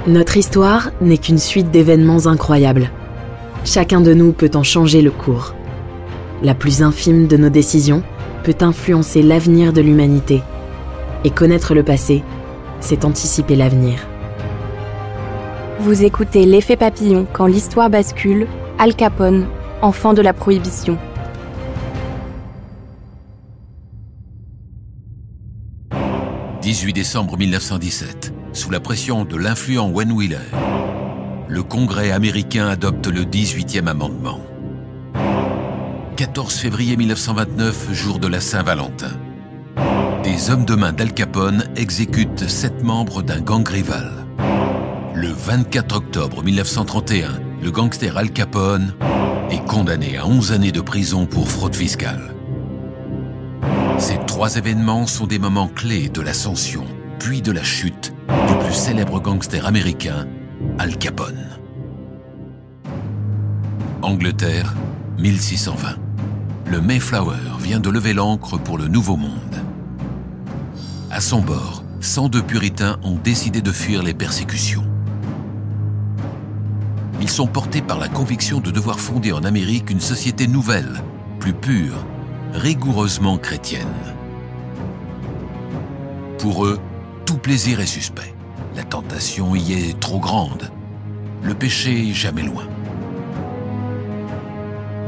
Notre histoire n'est qu'une suite d'événements incroyables. Chacun de nous peut en changer le cours. La plus infime de nos décisions peut influencer l'avenir de l'humanité. Et connaître le passé, c'est anticiper l'avenir. Vous écoutez L'effet papillon quand l'histoire bascule, Al Capone, enfant de la prohibition. « 18 décembre 1917, sous la pression de l'influent Wayne Wheeler, le Congrès américain adopte le 18e amendement. 14 février 1929, jour de la Saint-Valentin. Des hommes de main d'Al Capone exécutent 7 membres d'un gang rival. Le 24 octobre 1931, le gangster Al Capone est condamné à 11 années de prison pour fraude fiscale. Ces 3 événements sont des moments clés de l'ascension, puis de la chute du plus célèbre gangster américain, Al Capone. Angleterre, 1620. Le Mayflower vient de lever l'ancre pour le Nouveau Monde. À son bord, 102 puritains ont décidé de fuir les persécutions. Ils sont portés par la conviction de devoir fonder en Amérique une société nouvelle, plus pure, rigoureusement chrétienne. Pour eux, tout plaisir est suspect. La tentation y est trop grande. Le péché jamais loin.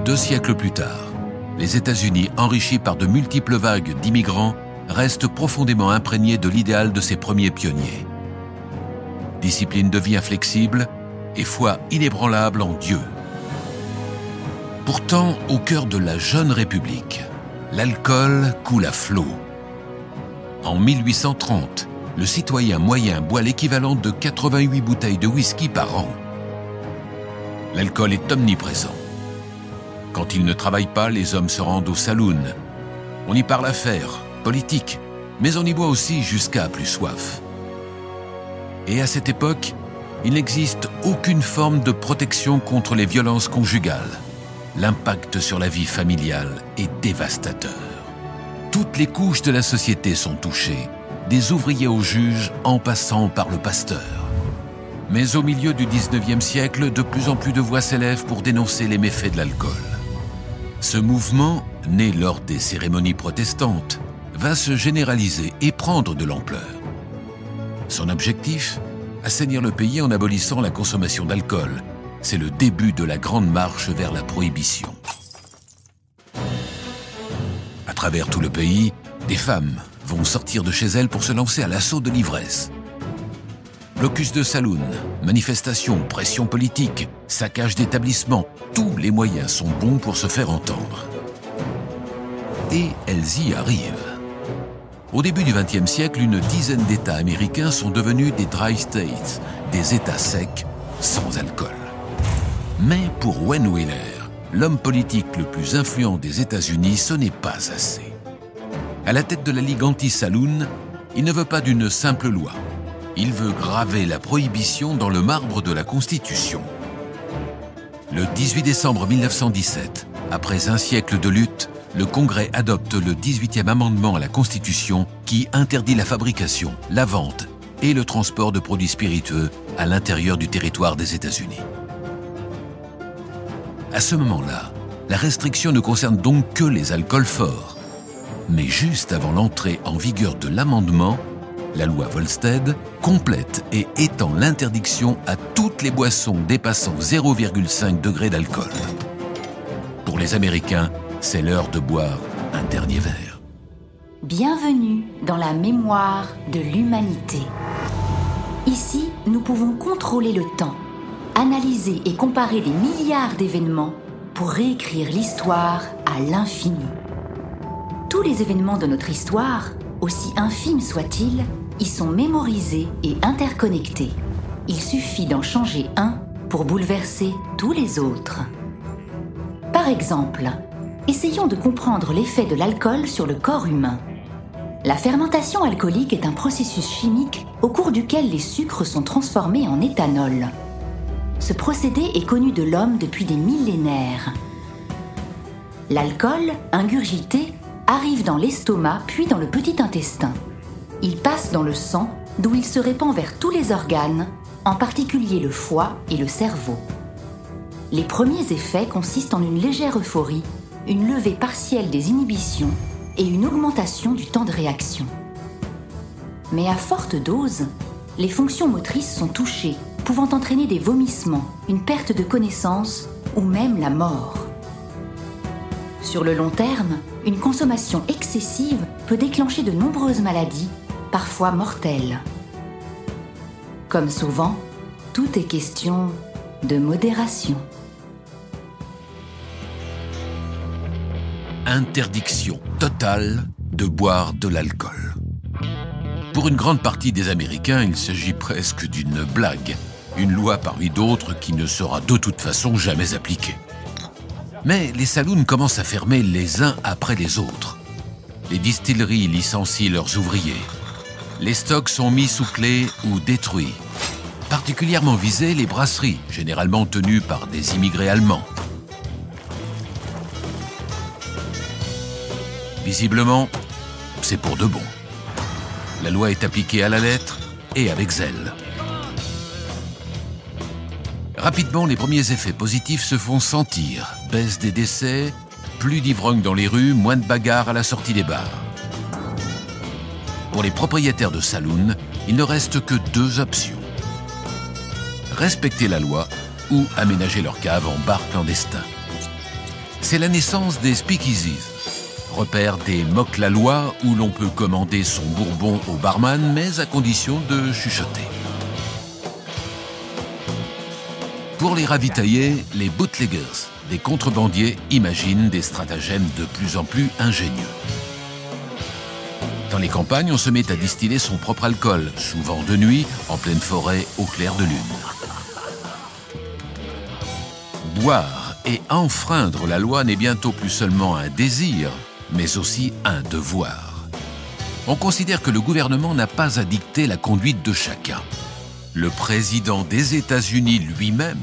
2 siècles plus tard, les États-Unis, enrichis par de multiples vagues d'immigrants, restent profondément imprégnés de l'idéal de ses premiers pionniers. Discipline de vie inflexible et foi inébranlable en Dieu. Pourtant, au cœur de la jeune République, l'alcool coule à flot. En 1830, le citoyen moyen boit l'équivalent de 88 bouteilles de whisky par an. L'alcool est omniprésent. Quand ils ne travaillent pas, les hommes se rendent au saloon. On y parle affaires, politique, mais on y boit aussi jusqu'à plus soif. Et à cette époque, il n'existe aucune forme de protection contre les violences conjugales. L'impact sur la vie familiale est dévastateur. Toutes les couches de la société sont touchées, des ouvriers aux juges en passant par le pasteur. Mais au milieu du 19e siècle, de plus en plus de voix s'élèvent pour dénoncer les méfaits de l'alcool. Ce mouvement, né lors des cérémonies protestantes, va se généraliser et prendre de l'ampleur. Son objectif ? Assainir le pays en abolissant la consommation d'alcool. C'est le début de la grande marche vers la prohibition. À travers tout le pays, des femmes vont sortir de chez elles pour se lancer à l'assaut de l'ivresse. Blocus de saloon, manifestations, pression politique, saccage d'établissements, tous les moyens sont bons pour se faire entendre. Et elles y arrivent. Au début du XXe siècle, une dizaine d'États américains sont devenus des dry states, des États secs, sans alcool. Mais pour Wayne Wheeler, l'homme politique le plus influent des États-Unis, ce n'est pas assez. À la tête de la Ligue anti-saloon, il ne veut pas d'une simple loi. Il veut graver la prohibition dans le marbre de la Constitution. Le 18 décembre 1917, après un siècle de lutte, le Congrès adopte le 18e amendement à la Constitution qui interdit la fabrication, la vente et le transport de produits spiritueux à l'intérieur du territoire des États-Unis. À ce moment-là, la restriction ne concerne donc que les alcools forts. Mais juste avant l'entrée en vigueur de l'amendement, la loi Volstead complète et étend l'interdiction à toutes les boissons dépassant 0,5 degré d'alcool. Pour les Américains, c'est l'heure de boire un dernier verre. Bienvenue dans la mémoire de l'humanité. Ici, nous pouvons contrôler le temps, analyser et comparer des milliards d'événements pour réécrire l'histoire à l'infini. Tous les événements de notre histoire, aussi infimes soient-ils, y sont mémorisés et interconnectés. Il suffit d'en changer un pour bouleverser tous les autres. Par exemple, essayons de comprendre l'effet de l'alcool sur le corps humain. La fermentation alcoolique est un processus chimique au cours duquel les sucres sont transformés en éthanol. Ce procédé est connu de l'homme depuis des millénaires. L'alcool, ingurgité, arrive dans l'estomac puis dans le petit intestin. Il passe dans le sang, d'où il se répand vers tous les organes en particulier le foie et le cerveau. Les premiers effets consistent en une légère euphorie, une levée partielle des inhibitions et une augmentation du temps de réaction. Mais à forte dose, les fonctions motrices sont touchées, pouvant entraîner des vomissements, une perte de connaissance ou même la mort. Sur le long terme, une consommation excessive peut déclencher de nombreuses maladies, parfois mortelles. Comme souvent, tout est question de modération. Interdiction totale de boire de l'alcool. Pour une grande partie des Américains, il s'agit presque d'une blague, une loi parmi d'autres qui ne sera de toute façon jamais appliquée. Mais les saloons commencent à fermer les uns après les autres. Les distilleries licencient leurs ouvriers. Les stocks sont mis sous clé ou détruits. Particulièrement visées les brasseries, généralement tenues par des immigrés allemands. Visiblement, c'est pour de bon. La loi est appliquée à la lettre et avec zèle. Rapidement, les premiers effets positifs se font sentir. Baisse des décès, plus d'ivrognes dans les rues, moins de bagarres à la sortie des bars. Pour les propriétaires de saloons, il ne reste que deux options. Respecter la loi ou aménager leur cave en bar clandestin. C'est la naissance des speakeasies. Repère des moque-la-loi où l'on peut commander son bourbon au barman, mais à condition de chuchoter. Pour les ravitailler, les bootleggers, des contrebandiers, imaginent des stratagèmes de plus en plus ingénieux. Dans les campagnes, on se met à distiller son propre alcool, souvent de nuit, en pleine forêt, au clair de lune. Boire et enfreindre la loi n'est bientôt plus seulement un désir, mais aussi un devoir. On considère que le gouvernement n'a pas à dicter la conduite de chacun. Le président des États-Unis lui-même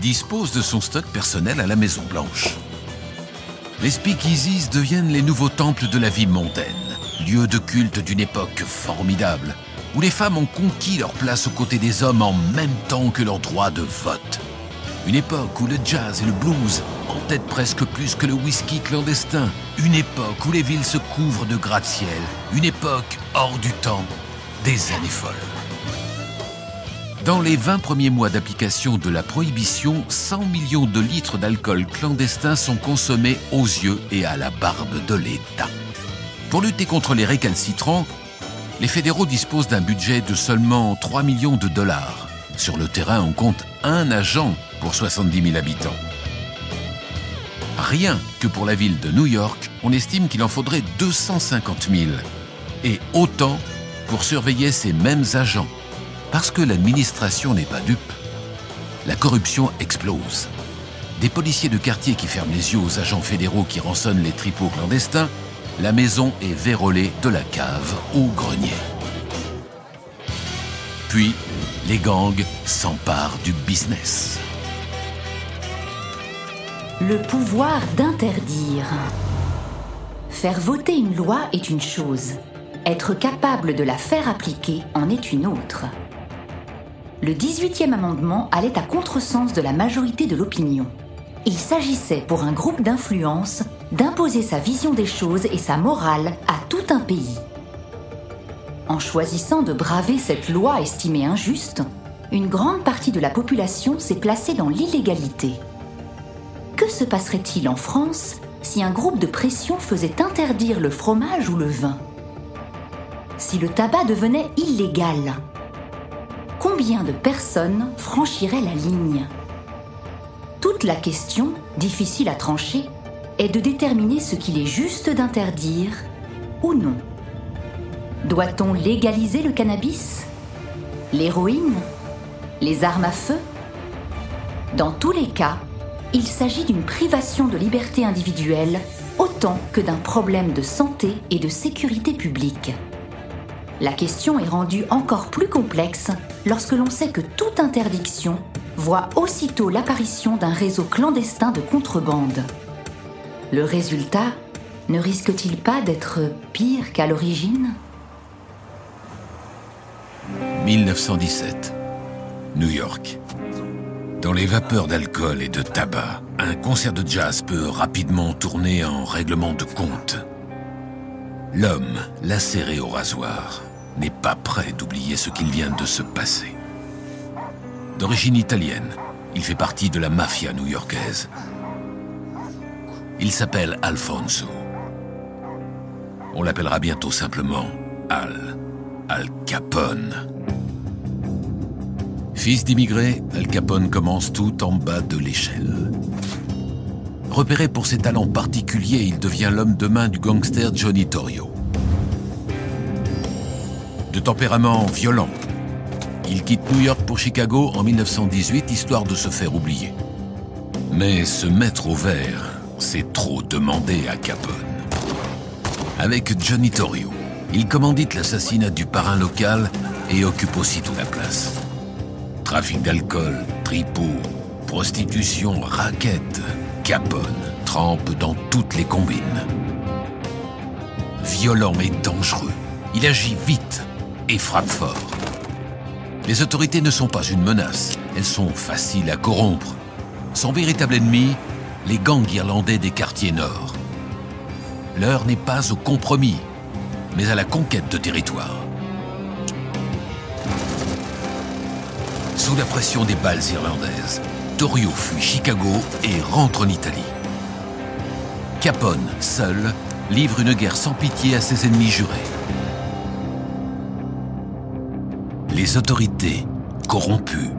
dispose de son stock personnel à la Maison-Blanche. Les speakeasies deviennent les nouveaux temples de la vie mondaine, lieux de culte d'une époque formidable, où les femmes ont conquis leur place aux côtés des hommes en même temps que leur droit de vote. Une époque où le jazz et le blues entêtent presque plus que le whisky clandestin. Une époque où les villes se couvrent de gratte-ciel. Une époque hors du temps, des années folles. Dans les 20 premiers mois d'application de la prohibition, 100 millions de litres d'alcool clandestin sont consommés aux yeux et à la barbe de l'État. Pour lutter contre les récalcitrants, les fédéraux disposent d'un budget de seulement 3 millions de dollars. Sur le terrain, on compte un agent pour 70 000 habitants. Rien que pour la ville de New York, on estime qu'il en faudrait 250 000. Et autant pour surveiller ces mêmes agents. Parce que l'administration n'est pas dupe. La corruption explose. Des policiers de quartier qui ferment les yeux aux agents fédéraux qui rançonnent les tripots clandestins, la maison est vérolée de la cave au grenier. Puis, les gangs s'emparent du business. Le pouvoir d'interdire. Faire voter une loi est une chose. Être capable de la faire appliquer en est une autre. Le 18e amendement allait à contresens de la majorité de l'opinion. Il s'agissait pour un groupe d'influence d'imposer sa vision des choses et sa morale à tout un pays. En choisissant de braver cette loi estimée injuste, une grande partie de la population s'est placée dans l'illégalité. Que se passerait-il en France si un groupe de pression faisait interdire le fromage ou le vin? Si le tabac devenait illégal? Combien de personnes franchiraient la ligne? Toute la question, difficile à trancher, est de déterminer ce qu'il est juste d'interdire ou non. Doit-on légaliser le cannabis? L'héroïne? Les armes à feu? Dans tous les cas, il s'agit d'une privation de liberté individuelle autant que d'un problème de santé et de sécurité publique. La question est rendue encore plus complexe lorsque l'on sait que toute interdiction voit aussitôt l'apparition d'un réseau clandestin de contrebande. Le résultat ne risque-t-il pas d'être pire qu'à l'origine ? 1917. New York. Dans les vapeurs d'alcool et de tabac, un concert de jazz peut rapidement tourner en règlement de compte. L'homme, lacéré au rasoir, n'est pas prêt d'oublier ce qu'il vient de se passer. D'origine italienne, il fait partie de la mafia new-yorkaise. Il s'appelle Alfonso. On l'appellera bientôt simplement Al Capone. Fils d'immigrés, Al Capone commence tout en bas de l'échelle. Repéré pour ses talents particuliers, il devient l'homme de main du gangster Johnny Torrio. De tempérament violent, il quitte New York pour Chicago en 1918, histoire de se faire oublier. Mais se mettre au vert, c'est trop demander à Capone. Avec Johnny Torrio, il commandite l'assassinat du parrain local et occupe aussitôt la place. Trafic d'alcool, tripot, prostitution, racket, Capone trempe dans toutes les combines. Violent et dangereux, il agit vite et frappe fort. Les autorités ne sont pas une menace, elles sont faciles à corrompre. Son véritable ennemi, les gangs irlandais des quartiers nord. L'heure n'est pas au compromis, mais à la conquête de territoire. Sous la pression des balles irlandaises, Torrio fuit Chicago et rentre en Italie. Capone, seul, livre une guerre sans pitié à ses ennemis jurés. Les autorités, corrompues,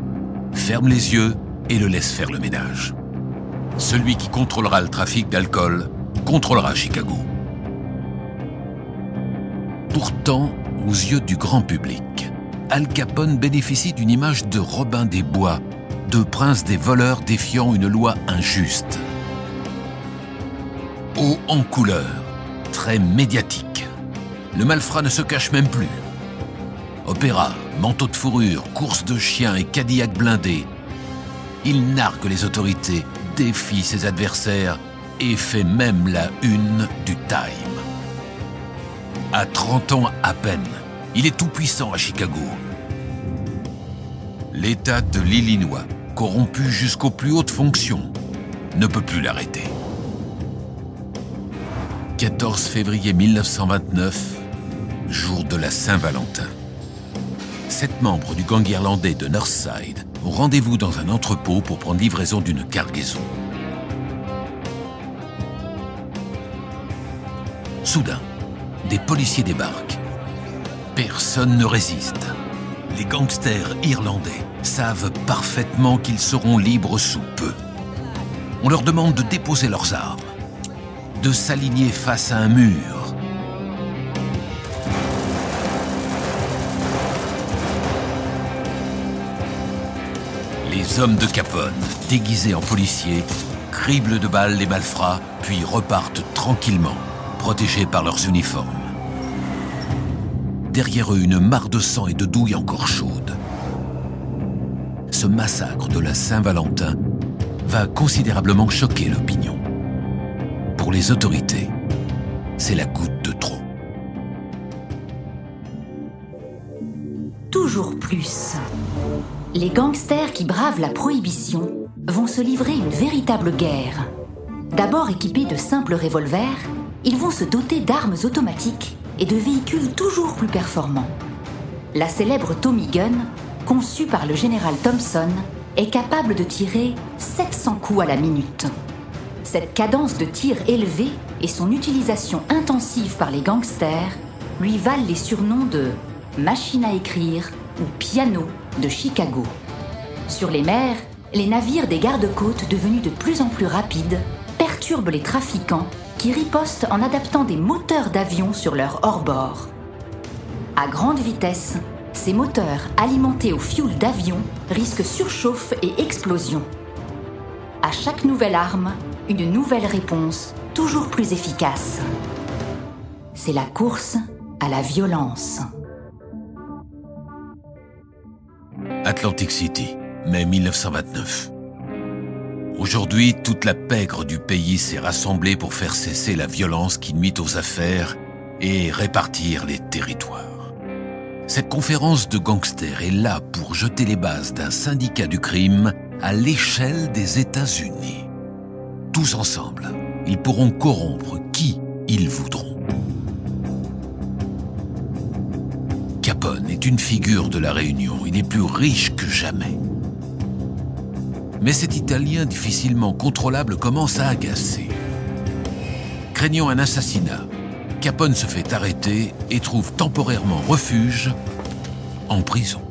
ferment les yeux et le laissent faire le ménage. Celui qui contrôlera le trafic d'alcool contrôlera Chicago. Pourtant, aux yeux du grand public, Al Capone bénéficie d'une image de Robin des Bois, de prince des voleurs défiant une loi injuste. Haut en couleur, très médiatique, le malfrat ne se cache même plus. Opéra, manteau de fourrure, course de chiens et Cadillac blindé, il nargue les autorités, défie ses adversaires et fait même la une du Time. À 30 ans à peine, il est tout-puissant à Chicago. L'État de l'Illinois, corrompu jusqu'aux plus hautes fonctions, ne peut plus l'arrêter. 14 février 1929, jour de la Saint-Valentin. 7 membres du gang irlandais de Northside ont rendez-vous dans un entrepôt pour prendre livraison d'une cargaison. Soudain, des policiers débarquent. Personne ne résiste. Les gangsters irlandais savent parfaitement qu'ils seront libres sous peu. On leur demande de déposer leurs armes, de s'aligner face à un mur. Les hommes de Capone, déguisés en policiers, criblent de balles les malfrats, puis repartent tranquillement, protégés par leurs uniformes. Derrière eux, une mare de sang et de douille encore chaude. Ce massacre de la Saint-Valentin va considérablement choquer l'opinion. Pour les autorités, c'est la goutte de trop. Toujours plus. Les gangsters qui bravent la prohibition vont se livrer une véritable guerre. D'abord équipés de simples revolvers, ils vont se doter d'armes automatiques et de véhicules toujours plus performants. La célèbre Tommy Gun, conçue par le général Thompson, est capable de tirer 700 coups à la minute. Cette cadence de tir élevée et son utilisation intensive par les gangsters lui valent les surnoms de « machine à écrire » ou « piano » de Chicago. Sur les mers, les navires des gardes-côtes devenus de plus en plus rapides perturbent les trafiquants qui ripostent en adaptant des moteurs d'avion sur leur hors-bord. À grande vitesse, ces moteurs alimentés au fioul d'avion risquent surchauffe et explosion. À chaque nouvelle arme, une nouvelle réponse toujours plus efficace. C'est la course à la violence. Atlantic City, mai 1929. Aujourd'hui, toute la pègre du pays s'est rassemblée pour faire cesser la violence qui nuit aux affaires et répartir les territoires. Cette conférence de gangsters est là pour jeter les bases d'un syndicat du crime à l'échelle des États-Unis. Tous ensemble, ils pourront corrompre qui ils voudront. Capone est une figure de la Réunion. Il est plus riche que jamais. Mais cet Italien difficilement contrôlable commence à agacer. Craignant un assassinat, Capone se fait arrêter et trouve temporairement refuge en prison.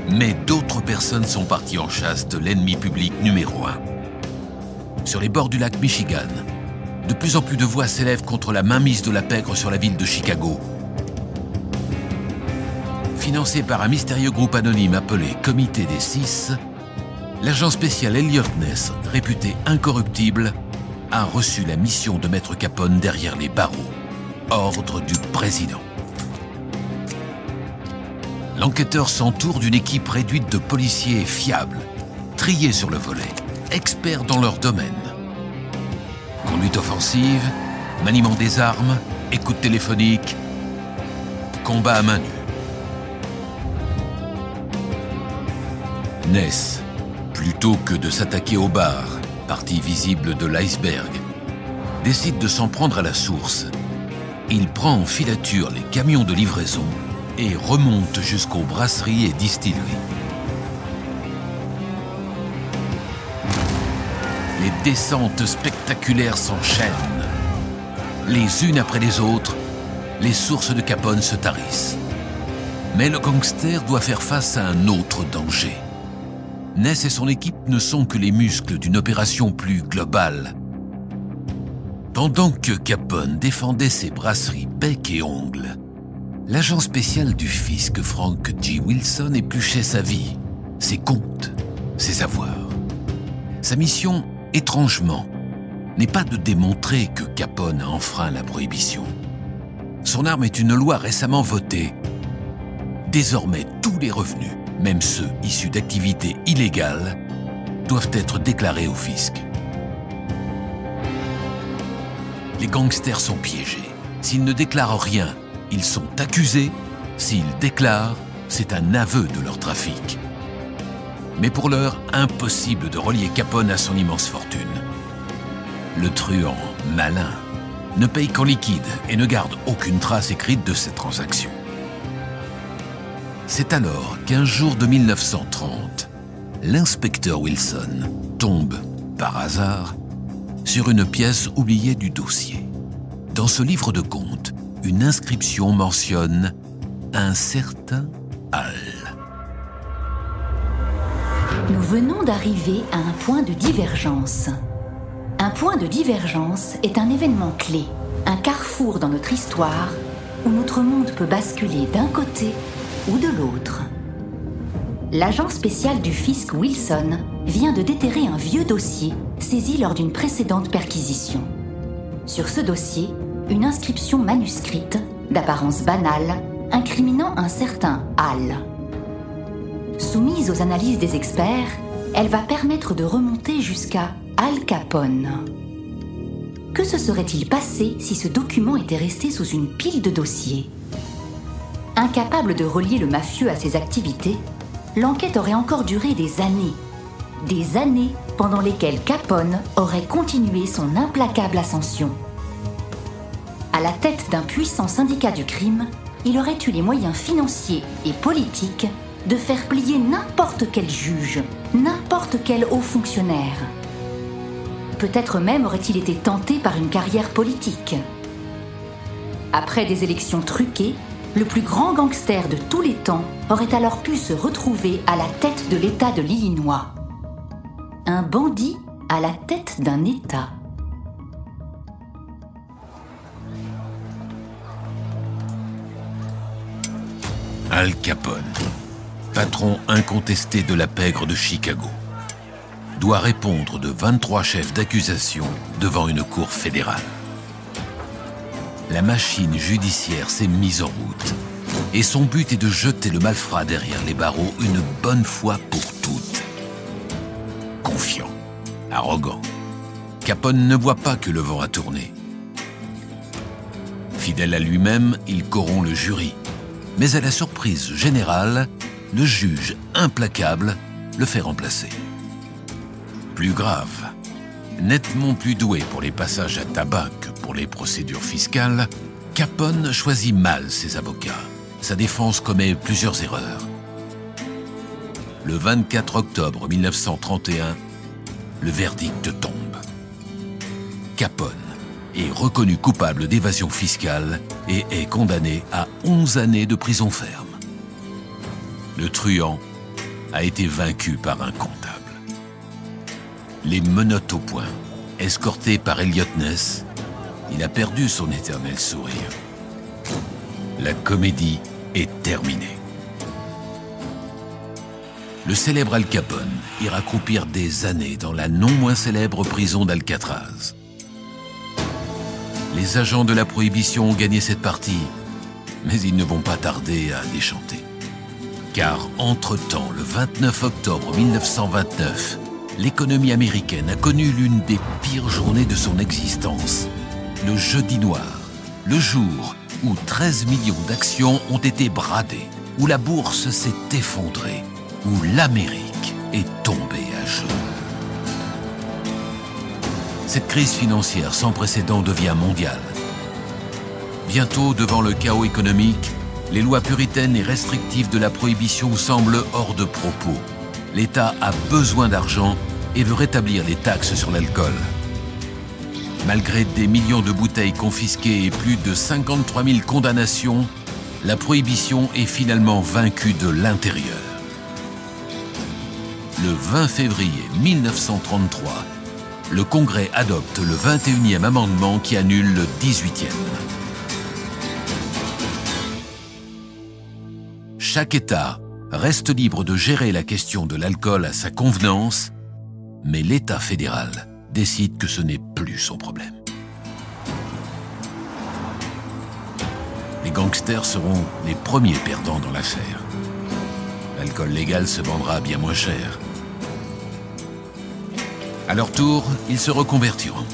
Mais d'autres personnes sont parties en chasse de l'ennemi public numéro 1. Sur les bords du lac Michigan, de plus en plus de voix s'élèvent contre la mainmise de la pègre sur la ville de Chicago. Financé par un mystérieux groupe anonyme appelé Comité des Six, l'agent spécial Elliot Ness, réputé incorruptible, a reçu la mission de mettre Capone derrière les barreaux, ordre du président. L'enquêteur s'entoure d'une équipe réduite de policiers fiables, triés sur le volet, experts dans leur domaine. Conduite offensive, maniement des armes, écoute téléphonique, combat à main nue. Ness, plutôt que de s'attaquer au bar, partie visible de l'iceberg, décide de s'en prendre à la source. Il prend en filature les camions de livraison et remonte jusqu'aux brasseries et distilleries. Les descentes spectaculaires s'enchaînent. Les unes après les autres, les sources de Capone se tarissent. Mais le gangster doit faire face à un autre danger. Ness et son équipe ne sont que les muscles d'une opération plus globale. Pendant que Capone défendait ses brasseries bec et ongles, l'agent spécial du fisc Frank G. Wilson épluchait sa vie, ses comptes, ses avoirs. Sa mission, étrangement, n'est pas de démontrer que Capone a enfreint la prohibition. Son arme est une loi récemment votée. Désormais, tous les revenus, même ceux issus d'activités illégales, doivent être déclarés au fisc. Les gangsters sont piégés. S'ils ne déclarent rien, ils sont accusés. S'ils déclarent, c'est un aveu de leur trafic. Mais pour l'heure, impossible de relier Capone à son immense fortune. Le truand, malin, ne paye qu'en liquide et ne garde aucune trace écrite de cette transaction. C'est alors qu'un jour de 1930, l'inspecteur Wilson tombe, par hasard, sur une pièce oubliée du dossier. Dans ce livre de comptes, une inscription mentionne un certain Hall. Nous venons d'arriver à un point de divergence. Un point de divergence est un événement clé, un carrefour dans notre histoire où notre monde peut basculer d'un côté ou de l'autre. L'agent spécial du fisc Wilson vient de déterrer un vieux dossier saisi lors d'une précédente perquisition. Sur ce dossier, une inscription manuscrite, d'apparence banale, incriminant un certain Hall. Soumise aux analyses des experts, elle va permettre de remonter jusqu'à Al Capone. Que se serait-il passé si ce document était resté sous une pile de dossiers ? Incapable de relier le mafieux à ses activités, l'enquête aurait encore duré des années pendant lesquelles Capone aurait continué son implacable ascension. À la tête d'un puissant syndicat du crime, il aurait eu les moyens financiers et politiques de faire plier n'importe quel juge, n'importe quel haut fonctionnaire. Peut-être même aurait-il été tenté par une carrière politique. Après des élections truquées, le plus grand gangster de tous les temps aurait alors pu se retrouver à la tête de l'État de l'Illinois. Un bandit à la tête d'un État. Al Capone, patron incontesté de la pègre de Chicago, doit répondre de 23 chefs d'accusation devant une cour fédérale. La machine judiciaire s'est mise en route et son but est de jeter le malfrat derrière les barreaux une bonne fois pour toutes. Confiant, arrogant, Capone ne voit pas que le vent a tourné. Fidèle à lui-même, il corrompt le jury. Mais à la surprise générale, le juge implacable le fait remplacer. Plus grave, nettement plus doué pour les passages à tabac que pour les procédures fiscales, Capone choisit mal ses avocats. Sa défense commet plusieurs erreurs. Le 24 octobre 1931, le verdict tombe. Capone est reconnu coupable d'évasion fiscale et est condamné à 11 années de prison ferme. Le truand a été vaincu par un comptable. Les menottes au poing, escorté par Elliot Ness, il a perdu son éternel sourire. La comédie est terminée. Le célèbre Al Capone ira croupir des années dans la non moins célèbre prison d'Alcatraz. Les agents de la prohibition ont gagné cette partie, mais ils ne vont pas tarder à déchanter. Car entre-temps, le 29 octobre 1929, l'économie américaine a connu l'une des pires journées de son existence. Le jeudi noir, le jour où 13 millions d'actions ont été bradées, où la bourse s'est effondrée, où l'Amérique est tombée à genoux. Cette crise financière sans précédent devient mondiale. Bientôt, devant le chaos économique, les lois puritaines et restrictives de la prohibition semblent hors de propos. L'État a besoin d'argent et veut rétablir les taxes sur l'alcool. Malgré des millions de bouteilles confisquées et plus de 53 000 condamnations, la prohibition est finalement vaincue de l'intérieur. Le 20 février 1933, le Congrès adopte le 21e amendement qui annule le 18e. Chaque État reste libre de gérer la question de l'alcool à sa convenance, mais l'État fédéral décide que ce n'est plus son problème. Les gangsters seront les premiers perdants dans l'affaire. L'alcool légal se vendra bien moins cher. À leur tour, ils se reconvertiront.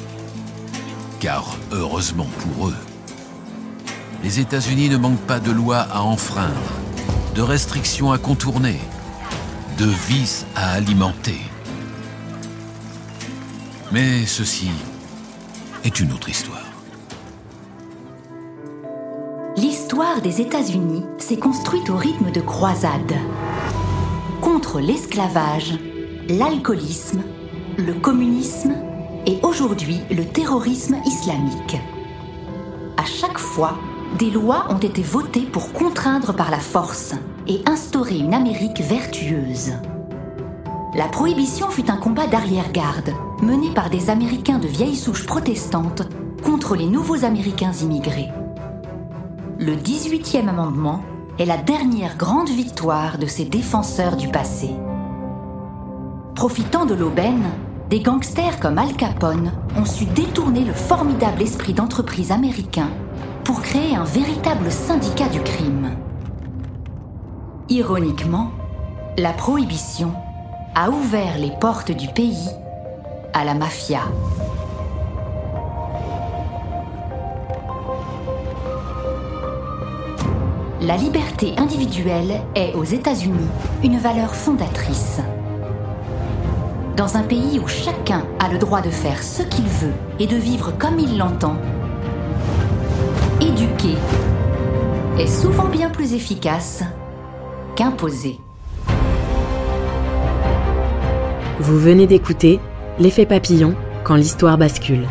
Car, heureusement pour eux, les États-Unis ne manquent pas de lois à enfreindre, de restrictions à contourner, de vices à alimenter. Mais ceci est une autre histoire. L'histoire des États-Unis s'est construite au rythme de croisades. Contre l'esclavage, l'alcoolisme, le communisme et aujourd'hui le terrorisme islamique. À chaque fois, des lois ont été votées pour contraindre par la force et instaurer une Amérique vertueuse. La prohibition fut un combat d'arrière-garde, mené par des Américains de vieille souche protestante contre les nouveaux Américains immigrés. Le 18e amendement est la dernière grande victoire de ces défenseurs du passé. Profitant de l'aubaine, des gangsters comme Al Capone ont su détourner le formidable esprit d'entreprise américain pour créer un véritable syndicat du crime. Ironiquement, la prohibition a ouvert les portes du pays à la mafia. La liberté individuelle est, aux États-Unis, une valeur fondatrice. Dans un pays où chacun a le droit de faire ce qu'il veut et de vivre comme il l'entend, éduquer est souvent bien plus efficace qu'imposer. Vous venez d'écouter L'effet papillon quand l'histoire bascule.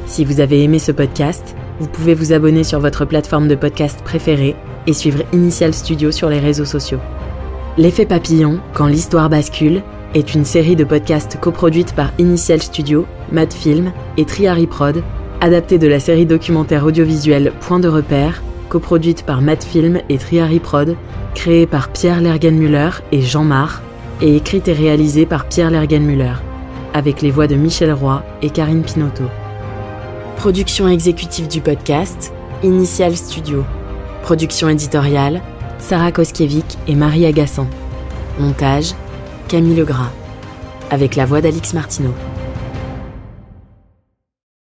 Si vous avez aimé ce podcast, vous pouvez vous abonner sur votre plateforme de podcast préférée et suivre Initial Studio sur les réseaux sociaux. L'effet papillon quand l'histoire bascule est une série de podcasts coproduite par Initial Studio, Madfilm et Triary Prod, adaptée de la série documentaire audiovisuelle Point de repère, coproduite par Madfilm et Triary Prod, créée par Pierre Lergenmüller et Jean Marr, et écrite et réalisée par Pierre Lergenmüller, avec les voix de Michel Roy et Karine Pinotto. Production exécutive du podcast, Initial Studio. Production éditoriale, Sarah Koskiewicz et Marie Agassan. Montage, Camille Legras. Avec la voix d'Alix Martineau.